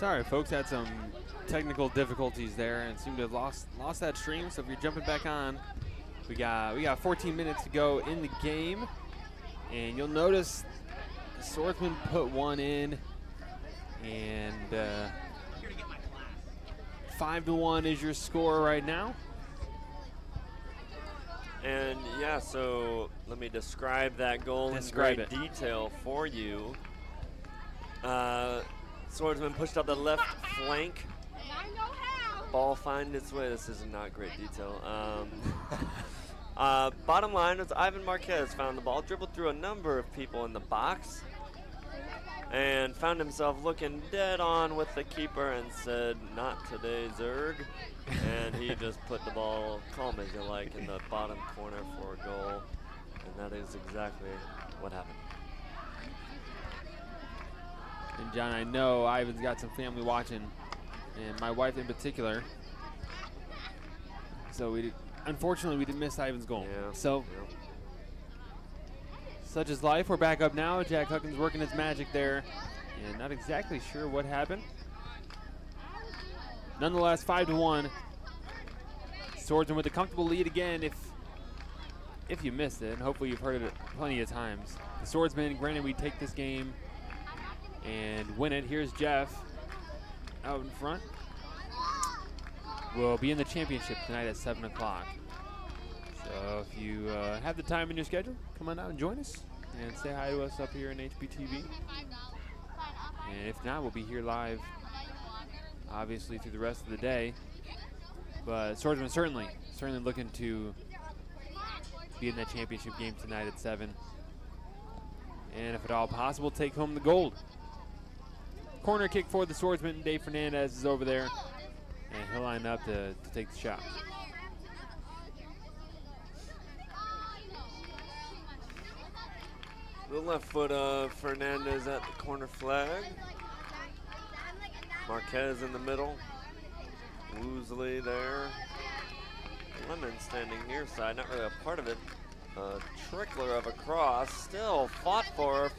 Sorry, folks, had some technical difficulties there and seem to have lost that stream. So if you're jumping back on, we got 14 minutes to go in the game, and you'll notice the Swordsmen put one in, and 5-1 is your score right now. And yeah, so let me describe that goal in great detail for you. Swordsman pushed up the left flank. Ball find its way. This is not great detail. Bottom line was Ivan Marquez found the ball, dribbled through a number of people in the box, and found himself looking dead on with the keeper and said, "Not today, Zerg." And he just put the ball, calm as you like, in the bottom corner for a goal. And that is exactly what happened. And John, I know Ivan's got some family watching, and my wife in particular. So unfortunately, we didn't miss Ivan's goal. Yeah. So, such is life. We're back up now. Jack Huckins working his magic there, and not exactly sure what happened. Nonetheless, 5-1. Swordsman with a comfortable lead again. If you missed it, and hopefully you've heard it plenty of times. The Swordsmen, granted, we take this game and win it. Here's Jeff out in front. We'll be in the championship tonight at 7 o'clock. So if you have the time in your schedule, come on out and join us and say hi to us up here in HBTV. And if not, we'll be here live, obviously, through the rest of the day. But Swordsman certainly looking to be in that championship game tonight at 7. And if at all possible, take home the gold. Corner kick for the Swordsman. Dave Fernandez is over there, and he'll line up to take the shot. The left foot of Fernandez at the corner flag. Marquez in the middle. Woosley there. Lemon standing near side, not really a part of it. A trickler of a cross, still fought for,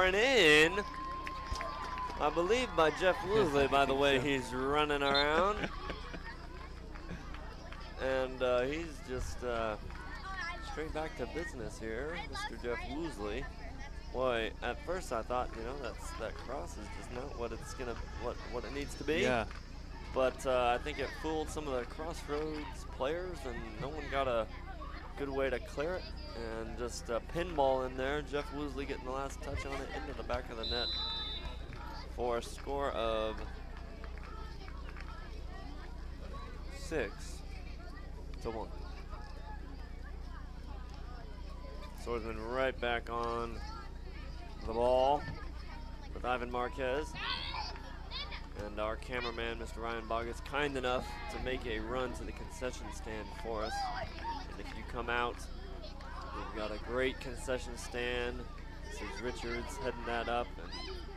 and in. I believe by Jeff Woosley, by the way he's running around. And he's just straight back to business here, Mr. Jeff Woosley. Boy, at first I thought, that cross is just not what it's what it needs to be. Yeah. But I think it fooled some of the Crossroads players, and no one got a good way to clear it. And just a pinball in there. Jeff Woosley getting the last touch on it into the back of the net for a score of 6-1. Swordsman right back on the ball with Ivan Marquez. And our cameraman, Mr. Ryan Boggess, kind enough to make a run to the concession stand for us. And if you come out, we've got a great concession stand. Mrs. Richards heading that up, and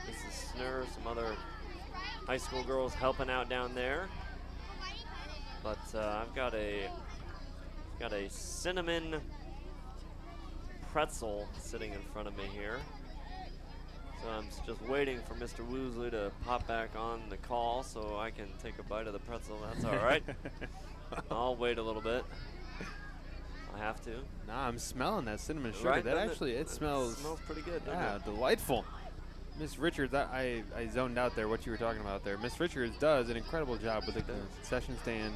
Mrs. Snur, some other high school girls helping out down there. But I've got a cinnamon pretzel sitting in front of me here. So I'm just waiting for Mr. Woosley to pop back on the call so I can take a bite of the pretzel. That's all right. I'll wait a little bit. I have to. Nah, I'm smelling that cinnamon sugar. Right, that actually, it smells pretty good, doesn't yeah, it? delightful. Miss Richards, I zoned out there what you were talking about there. Miss Richards does an incredible job with the concession stand.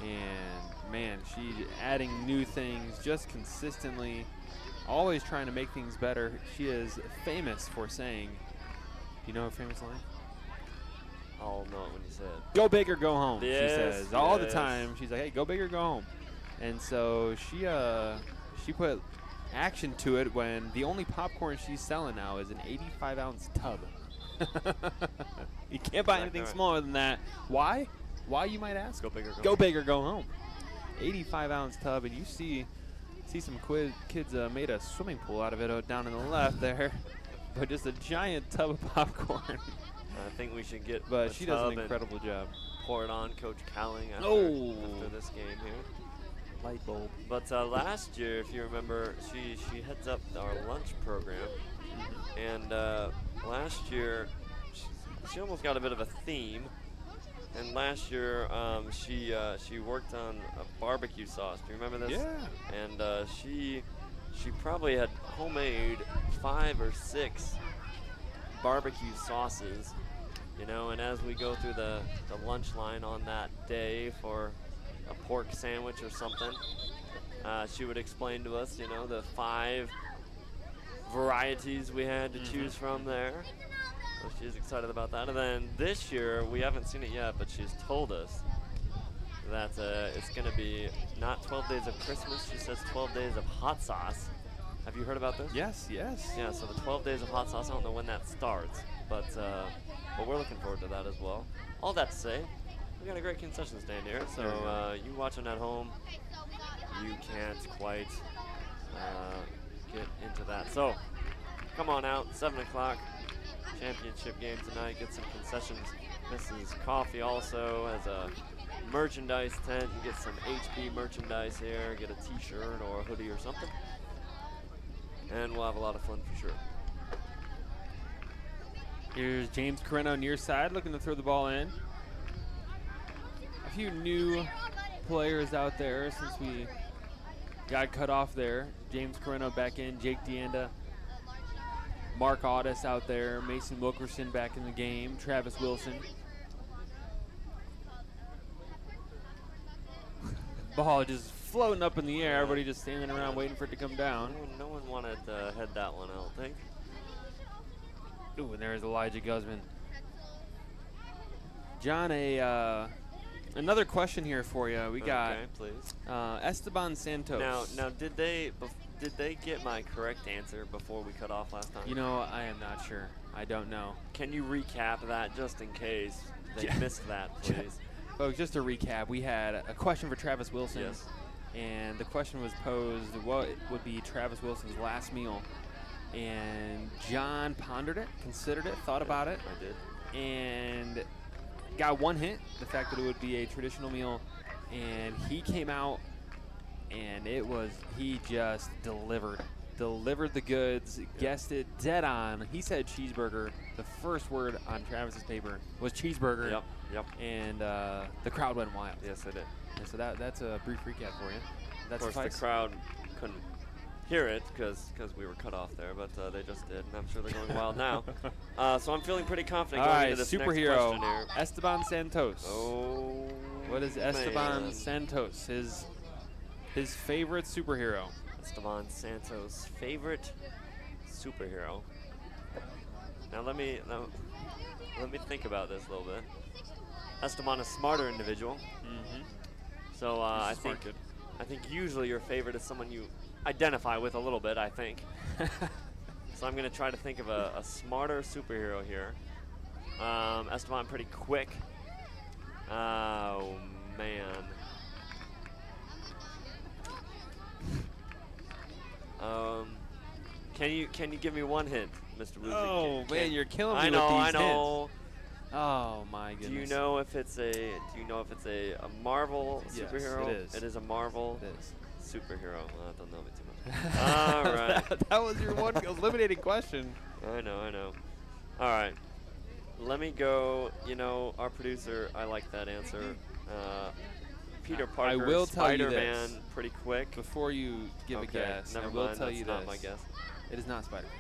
And, man, she's adding new things just consistently. Always trying to make things better. She is famous for saying, you know her famous line? I'll know it when you say it. Go big or go home, Yes, she says. All the time. She's like, hey, go big or go home. And so she put action to it when the only popcorn she's selling now is an 85-ounce tub. You can't buy anything smaller than that. Why? Why, you might ask? Go big or go home. Go big or go home. 85-ounce tub, and you see some kids made a swimming pool out of it down on the left there, but just a giant tub of popcorn. I think we should get But she does an incredible job. Pour it on Coach Cowling after this game here. Light bulb. But last year, if you remember, she heads up our lunch program, and last year she almost got a bit of a theme. And last year, she worked on a barbecue sauce. Do you remember this? Yeah. And she probably had homemade 5 or 6 barbecue sauces, you know. And as we go through the lunch line on that day for a pork sandwich or something, she would explain to us, you know, the 5 varieties we had to choose from there. So she's excited about that. And then this year, we haven't seen it yet, but she's told us that it's going to be not 12 days of Christmas. She says 12 days of hot sauce. Have you heard about this? Yes, yes. Yeah, so the 12 days of hot sauce, I don't know when that starts, but we're looking forward to that as well. All that to say, we got a great concession stand here, so you watching at home, you can't quite get into that. So come on out, 7 o'clock. Championship game tonight. Get some concessions. Mrs. Coffee also has a merchandise tent. You get some HP merchandise here. Get a t-shirt or a hoodie or something. And we'll have a lot of fun for sure. Here's James Carreno on your side looking to throw the ball in. A few new players out there since we got cut off there. James Carreno back in. Jake DeAnda. Mark Audis out there, Mason Wilkerson back in the game, Travis Wilson. Ball just floating up in the air, everybody just standing around waiting for it to come down. No one wanted to head that one, I don't think. Ooh, and there's Elijah Guzman. John, another question here for you. We got please. Esteban Santos. Now, did they get my correct answer before we cut off last time? You know, I am not sure. I don't know. Can you recap that just in case they missed that, please? Folks, just to recap, we had a question for Travis Wilson. Yes. And the question was posed, what would be Travis Wilson's last meal? And John pondered it, considered it, thought about it. I did. And got one hint, the fact that it would be a traditional meal. And he came out, and he just delivered the goods, guessed it dead on. He said cheeseburger. The first word on Travis's paper was cheeseburger. Yep. And the crowd went wild. Yes, it did. And so that's a brief recap for you. That's of course, the crowd couldn't hear it because we were cut off there, but they just did, and I'm sure they're going wild now. So I'm feeling pretty confident going into this next question here. Esteban Santos. Oh, what is Esteban Santos? His favorite superhero. Esteban Santos' favorite superhero. Now let me think about this a little bit. Esteban is a smarter individual. So I think usually your favorite is someone you identify with a little bit, I think. So I'm going to try to think of a smarter superhero here. Esteban pretty quick. Oh, man. Can you give me one hint, Mr. Woozy? Oh, man, you're killing me I know, with these I know. hints. Oh, my goodness. Do you know if it's a Marvel superhero? Yes, it is. It is a Marvel superhero. Well, that doesn't know me too much. All right. that was your one eliminating question. I know. All right. Let me go. You know, our producer, I like that answer. Peter Parker, I will tell you Spider-Man, this. pretty quick. Before you give a guess, never I will mind, tell that's you not this. my guess. It is not Spider-Man.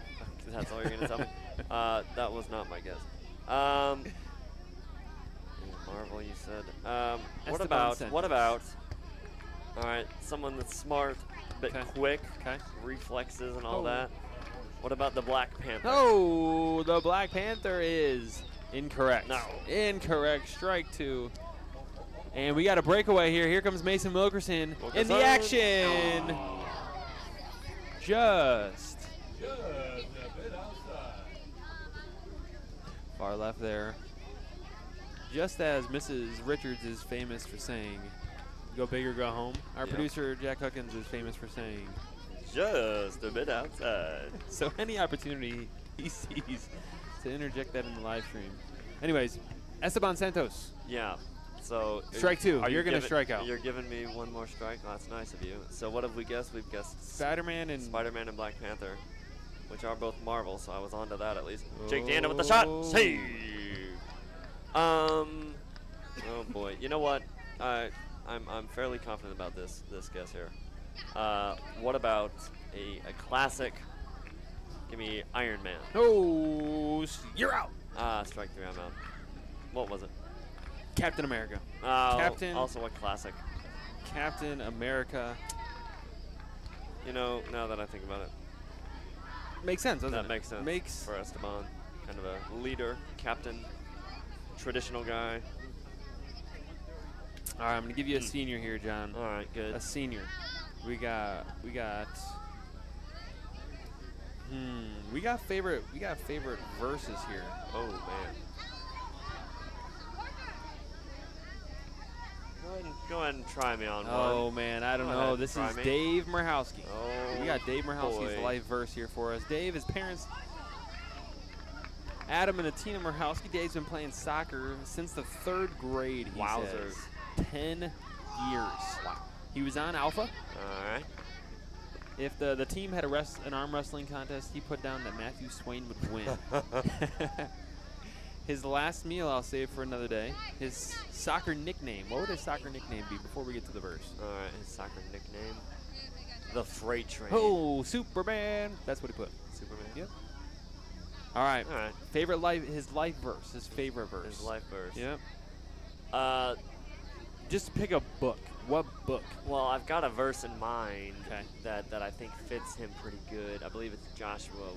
That's all you're going to tell me? That was not my guess. Marvel, you said. What about, all right, someone that's smart, a bit quick, reflexes and all that. What about the Black Panther? Oh, the Black Panther is incorrect. No. Incorrect. Strike 2. And we got a breakaway here. Here comes Mason Wilkerson in the action. Just a bit outside. Far left there. Just as Mrs. Richards is famous for saying, go big or go home, our producer, Jack Huckins, is famous for saying, just a bit outside. So any opportunity he sees to interject that in the live stream. Anyways, Esteban Santos. Yeah. So strike 2. You're going to strike out. You're giving me one more strike? Oh, that's nice of you. So what have we guessed? We've guessed Spider-Man and Black Panther, which are both Marvel, so I was onto that at least. Jake DeAnda with the shot. Save. Oh boy. You know what? I'm fairly confident about this guess here. What about a classic? Give me Iron Man. Oh, you're out. Strike 3. I'm out. What was it? Captain America. Captain. Also a classic. Captain America. You know, now that I think about it, makes sense, doesn't it? That makes sense for Esteban. Kind of a leader, captain, traditional guy. All right, I'm gonna give you a senior here, John. All right, good. A senior. We got favorite verses here. Oh man. Go ahead and try me on one. Oh man, I don't know. This is Dave Murhowski. Oh, we got Dave Murhowski's life verse here for us. Dave, his parents, Adam and Atina Murhowski. Dave's been playing soccer since the 3rd grade. He Wowzers. says. 10 years. Wow. He was on Alpha. All right. If the team had an arm wrestling contest, he put down that Matthew Swain would win. His last meal, I'll save for another day. His soccer nickname. What would his soccer nickname be before we get to the verse? All right, his soccer nickname. The Freight Train. Oh, Superman. That's what he put. Superman. Yep. All right. All right. Favorite his life verse. His favorite verse. His life verse. Yep. Just pick a book. What book? Well, I've got a verse in mind okay. that I think fits him pretty good. I believe it's Joshua.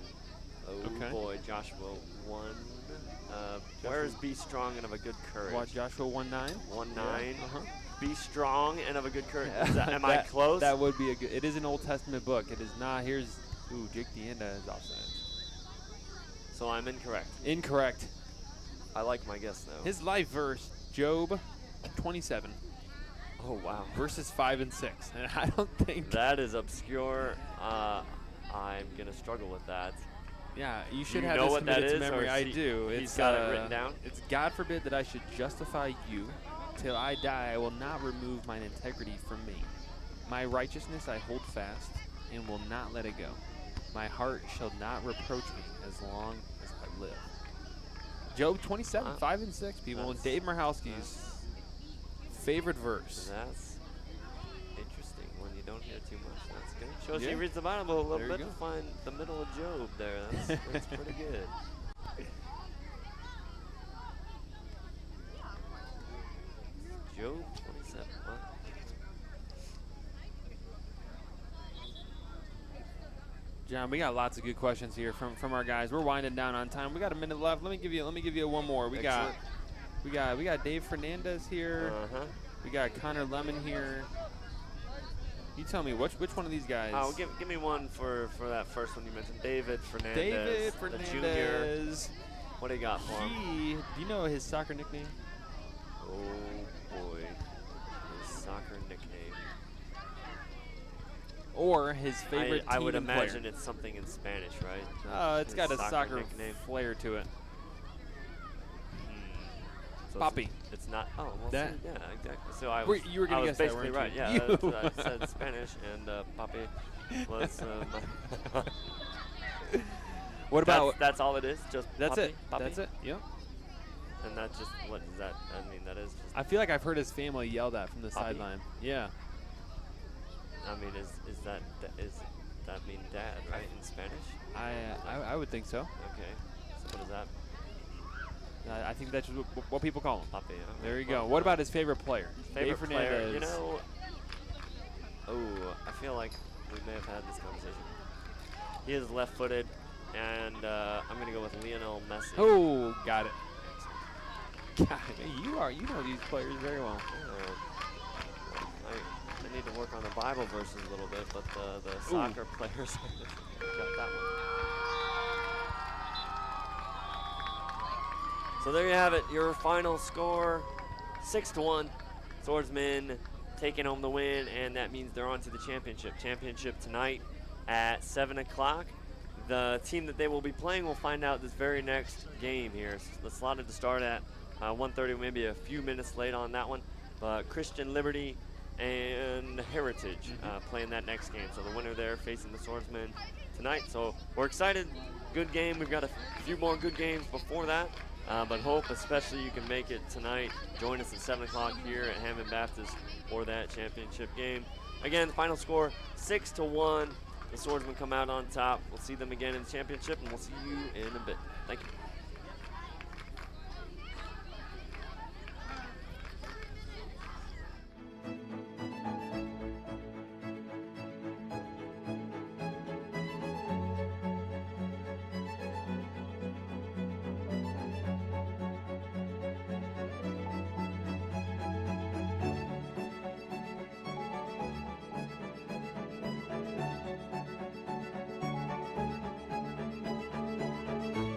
Oh boy, Joshua 1. Where's be strong and of a good courage? What, Joshua 1:9? 1:9. Yeah. Be strong and of a good courage. Am I close? That would be a good. It is an Old Testament book. It is not. Here's Jake Deanda is offside. So I'm incorrect. Incorrect. I like my guess though. His life verse, Job 27. Oh wow. Verses 5 and 6. And I don't think that is obscure. I'm gonna struggle with that. Yeah, you should have this what that committed is, to memory. I do. He's got it written down. It's God forbid that I should justify you. Till I die, I will not remove mine integrity from me. My righteousness I hold fast and will not let it go. My heart shall not reproach me as long as I live. Job 27, 5 and 6, people. And Dave Murhowski's favorite verse. That's interesting when you don't hear too much. That's good. Shows he reads the Bible a little bit to find the middle of Job there. That's pretty good. Job 27. Wow. John, we got lots of good questions here from our guys. We're winding down on time. We got a minute left. Let me give you one more. We got Dave Fernandez here. We got Connor Lemon here. You tell me which one of these guys? Oh, give me one for that first one you mentioned, David Fernandez. David Fernandez. The junior. What do you got for him? Do you know his soccer nickname? Oh boy, his soccer nickname. Or his favorite team I would and imagine player. it's something in Spanish, right? It's got a soccer nickname flair to it. So Papi. It's not. Oh, well, that. See, yeah, exactly. So you were gonna guess that, basically weren't you? right. Yeah, I said Spanish, and Papi was. What about? That's all it is. Just that's Papi? it. Papi? That's it. Yep. And that's just what is that? I mean, that is. Just I feel like I've heard his family yell that from the sideline. Yeah. I mean, is that mean dad, right, in Spanish? I would think so. Okay. So what is that? I think that's what people call him. Papi. Okay. There you go. What about his favorite player? Favorite Dave player, Fernandez. you know. Oh, I feel like we may have had this conversation. He is left-footed, and I'm gonna go with Lionel Messi. Oh, got it. God, you know these players very well. I need to work on the Bible verses a little bit, but the soccer players got that one. So there you have it, your final score, 6-1. Swordsmen taking home the win, and that means they're on to the championship. Championship tonight at 7 o'clock. The team that they will be playing will find out this very next game here. It's slotted to start at 1:30, maybe a few minutes late on that one. But Christian Liberty and Heritage playing that next game. So the winner there facing the Swordsmen tonight. So we're excited good game. We've got a few more good games before that. But hope especially you can make it tonight. Join us at 7 o'clock here at Hammond Baptist for that championship game. Again, the final score 6-1. The Swordsmen come out on top. We'll see them again in the championship, and we'll see you in a bit. Thank you.